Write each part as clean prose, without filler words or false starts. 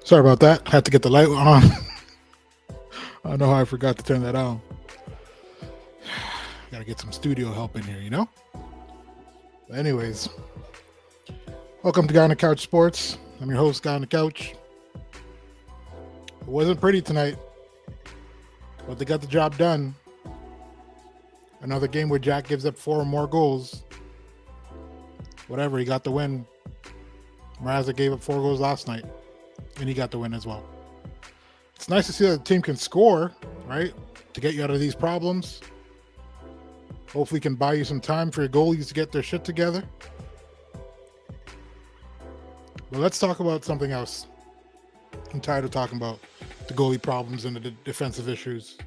Sorry about that. Had to get the light on. I don't know how I forgot to turn that on. Gotta get some studio help in here, you know? Anyways, welcome to Guy on the Couch Sports. I'm your host, Guy on the Couch. It wasn't pretty tonight, but they got the job done. Another game where Jack gives up 4 or more goals. Whatever, he got the win. Mrazek gave up 4 goals last night, and he got the win as well. It's nice to see that the team can score, right, to get you out of these problems. Hopefully can buy you some time for your goalies to get their shit together. But let's talk about something else. I'm tired of talking about the goalie problems and the defensive issues.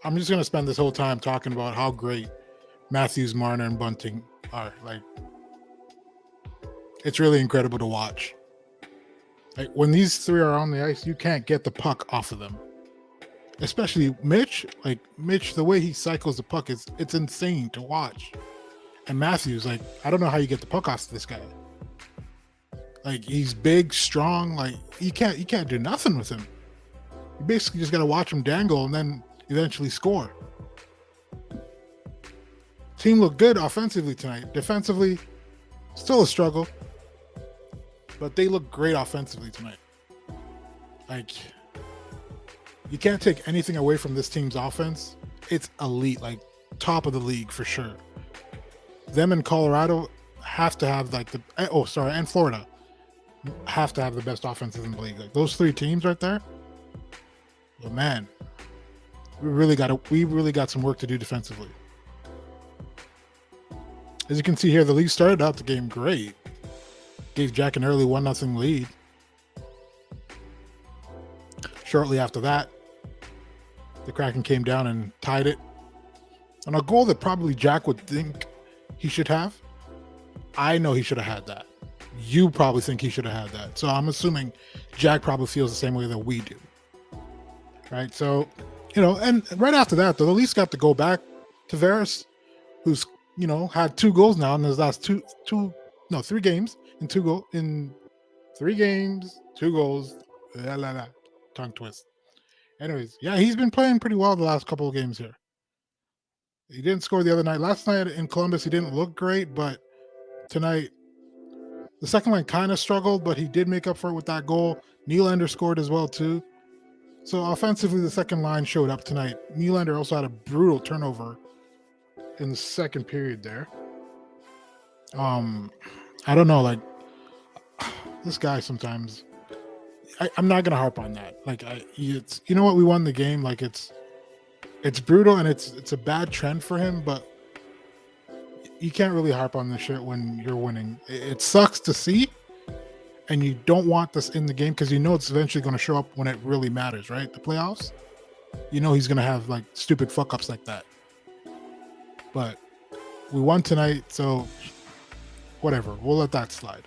I'm just going to spend this whole time talking about how great Matthews, Marner, and Bunting are. Like, it's really incredible to watch. Like, when these three are on the ice, you can't get the puck off of them. Especially Mitch. Like, Mitch, the way he cycles the puck, it's insane to watch. And Matthews, like, I don't know how you get the puck off this guy. Like, he's big, strong. Like, you can't do nothing with him. You basically just got to watch him dangle and then eventually score. Team looked good offensively tonight. Defensively, still a struggle. But they look great offensively tonight. Like, you can't take anything away from this team's offense. It's elite, like top of the league for sure. Them and Colorado have to have like and Florida have to have the best offenses in the league. Like those 3 teams right there. But man, we really got some work to do defensively. As you can see here, the Leafs started out the game great. Gave Jack an early 1-0 lead. Shortly after that, the Kraken came down and tied it. On a goal that probably Jack would think he should have. I know he should have had that. You probably think he should have had that. So I'm assuming Jack probably feels the same way that we do. Right? So, and right after that, though, the Leafs got to go back to Veras, who's, had 2 goals now in his last 3 games. In 3 games, 2 goals. Tongue twist. Anyways, yeah, he's been playing pretty well the last couple of games here. He didn't score the other night. Last night in Columbus, he didn't look great, but tonight, the second line kind of struggled, but he did make up for it with that goal. Nylander scored as well, too. So offensively, the second line showed up tonight. Nylander also had a brutal turnover in the second period there. I don't know, like, this guy sometimes, I'm not gonna harp on that. Like, it's you know what, we won the game. Like, it's brutal and it's a bad trend for him, but you can't really harp on this shit when you're winning. It sucks to see, and you don't want this in the game because it's eventually going to show up when it really matters, right? The playoffs. He's gonna have like stupid fuck ups like that. But we won tonight, so whatever. We'll let that slide.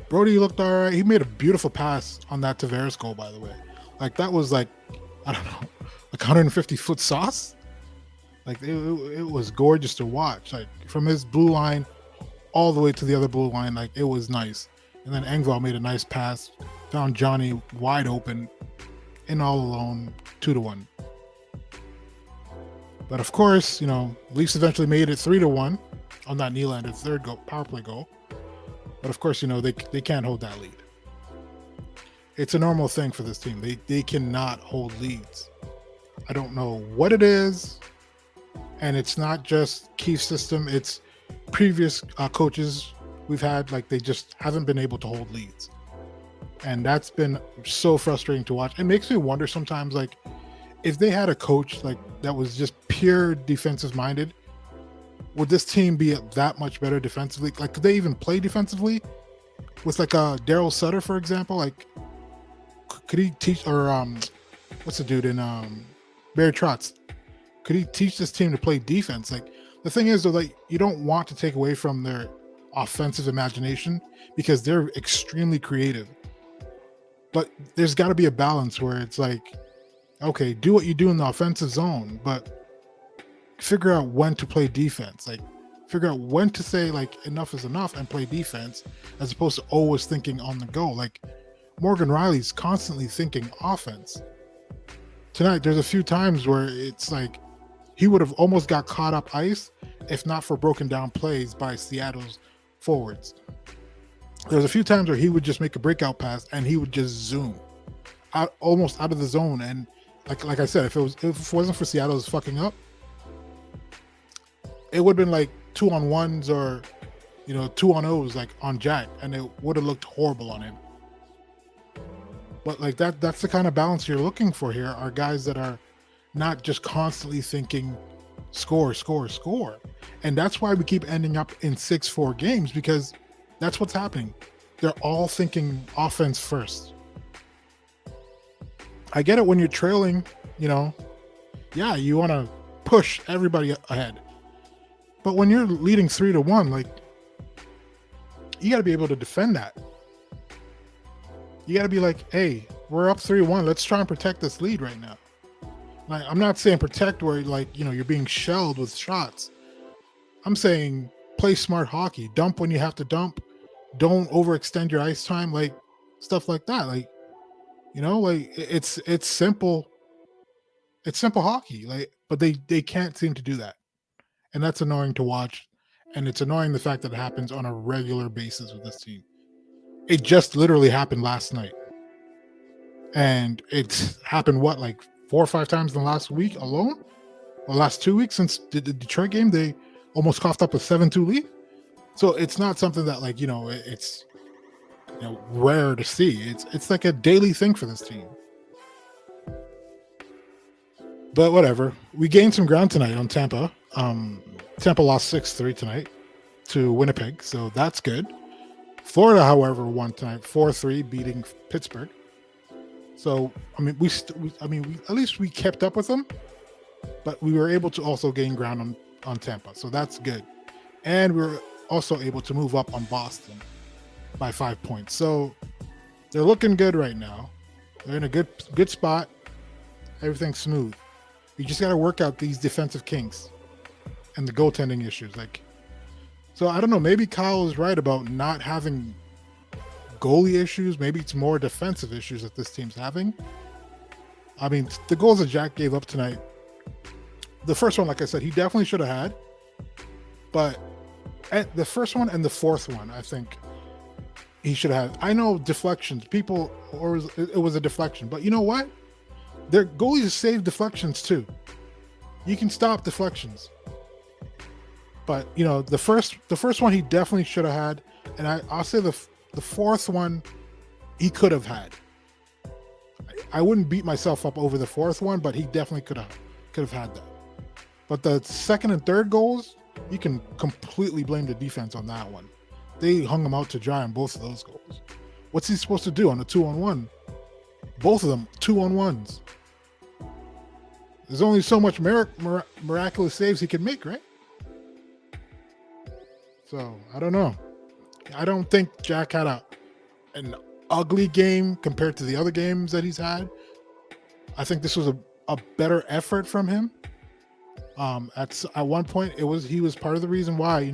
Brody looked all right. He made a beautiful pass on that Tavares goal, by the way. Like, that was like, I don't know, like 150-foot sauce. Like, it was gorgeous to watch. Like, from his blue line all the way to the other blue line, like, it was nice. And then Engvall made a nice pass, found Johnny wide open, in all alone, 2-1. But of course, Leafs eventually made it 3-1 on that Nylander third power play goal. But of course, they can't hold that lead. It's a normal thing for this team. They cannot hold leads. I don't know what it is. And it's not just Keith's system. It's previous coaches we've had. Like, they just haven't been able to hold leads. And that's been so frustrating to watch. It makes me wonder sometimes, like, if they had a coach like that was just pure defensive minded, would this team be that much better defensively? Like, could they even play defensively with like a Daryl Sutter, for example? Like, could he teach, or what's the dude in Barry Trotz? Could he teach this team to play defense? Like, the thing is, though, like, you don't want to take away from their offensive imagination because they're extremely creative. But there's got to be a balance where it's like, okay, do what you do in the offensive zone, but figure out when to play defense. Like, figure out when to say like enough is enough and play defense, as opposed to always thinking on the go. Like Morgan Riley's constantly thinking offense. Tonight, there's a few times where it's like he would have almost got caught up ice if not for broken down plays by Seattle's forwards. There's a few times where he would just make a breakout pass and he would just zoom out, almost out of the zone. And like I said, if it wasn't for Seattle's fucking up, it would have been like 2-on-1s or 2-on-0s like on Jack, and it would have looked horrible on him. But like that's the kind of balance you're looking for here, are guys that are not just constantly thinking score, score, score. And that's why we keep ending up in 6-4 games, because that's what's happening. They're all thinking offense first. I get it when you're trailing, you want to push everybody ahead. But when you're leading 3-1, like, you got to be able to defend that. You got to be like, hey, we're up 3-1. Let's try and protect this lead right now. Like, I'm not saying protect where you're being shelled with shots. I'm saying play smart hockey. Dump when you have to dump. Don't overextend your ice time, like stuff like that. Like, it's simple. It's simple hockey. Like, but they can't seem to do that. And that's annoying to watch. And it's annoying the fact that it happens on a regular basis with this team. It just literally happened last night. And it's happened, like 4 or 5 times in the last week alone? Or last 2 weeks since the Detroit game, they almost coughed up a 7-2 lead. So it's not something that it's rare to see. It's like a daily thing for this team. But whatever. We gained some ground tonight on Tampa. Tampa lost 6-3 tonight to Winnipeg, so that's good. Florida, however, won tonight 4-3, beating Pittsburgh. So we at least we kept up with them, but we were able to also gain ground on Tampa, so that's good. And we were also able to move up on Boston by 5 points. So they're looking good right now. They're in a good spot. Everything's smooth. You just got to work out these defensive kinks and the goaltending issues. So I don't know. Maybe Kyle is right about not having goalie issues. Maybe it's more defensive issues that this team's having. I mean, the goals that Jack gave up tonight, the first one, like I said, he definitely should have had. But at the first one and the fourth one, I think he should have had. I know deflections. It was a deflection. But you know what? Their goalies save deflections too. You can stop deflections. But the first one he definitely should have had, and I'll say the fourth one he could have had. I wouldn't beat myself up over the fourth one, but he definitely could have had that. But the second and third goals, you can completely blame the defense on that one. They hung him out to dry on both of those goals. What's he supposed to do on a 2-on-1? Both of them 2-on-1s. There's only so much miraculous saves he can make, right? So I don't know. I don't think Jack had an ugly game compared to the other games that he's had. I think this was a better effort from him. At one point, he was part of the reason why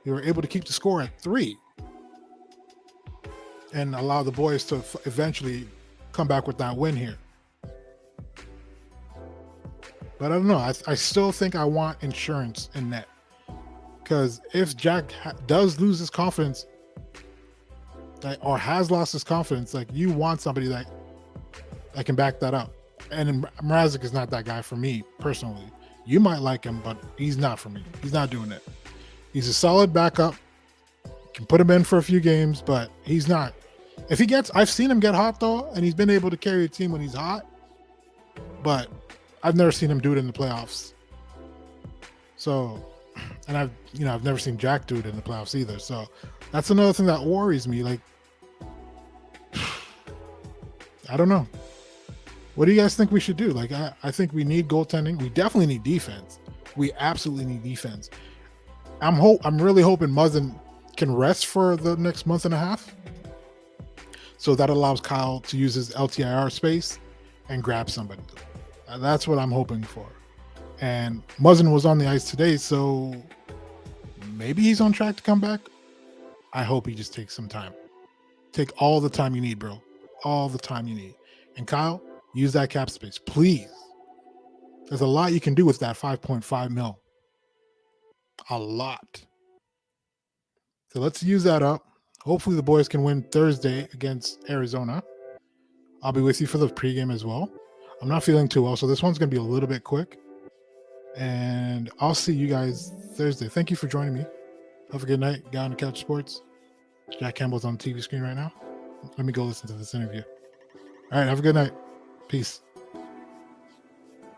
they were able to keep the score at 3 and allow the boys to eventually come back with that win here. But I don't know. I still think I want insurance in net, because if Jack does lose his confidence, or has lost his confidence, you want somebody that can back that up. And Mrazek is not that guy for me personally. You might like him, but he's not for me. He's not doing it. He's a solid backup. You can put him in for a few games, but he's not. I've seen him get hot though, and he's been able to carry a team when he's hot. But I've never seen him do it in the playoffs. So, and I've never seen Jack do it in the playoffs either. So that's another thing that worries me. I don't know. What do you guys think we should do? I think we need goaltending. We definitely need defense. We absolutely need defense. I'm really hoping Muzzin can rest for the next month and a half. So that allows Kyle to use his LTIR space and grab somebody. That's what I'm hoping for. And Muzzin was on the ice today, so maybe he's on track to come back. I hope he just takes some time. Take all the time you need, bro. All the time you need. And Kyle, use that cap space, please. There's a lot you can do with that 5.5 mil. A lot. So let's use that up. Hopefully the boys can win Thursday against Arizona. I'll be with you for the pregame as well. I'm not feeling too well, so this one's going to be a little bit quick. And I'll see you guys Thursday. Thank you for joining me. Have a good night. Guy on the Couch Sports. Jack Campbell's on the TV screen right now. Let me go listen to this interview. All right, have a good night. Peace.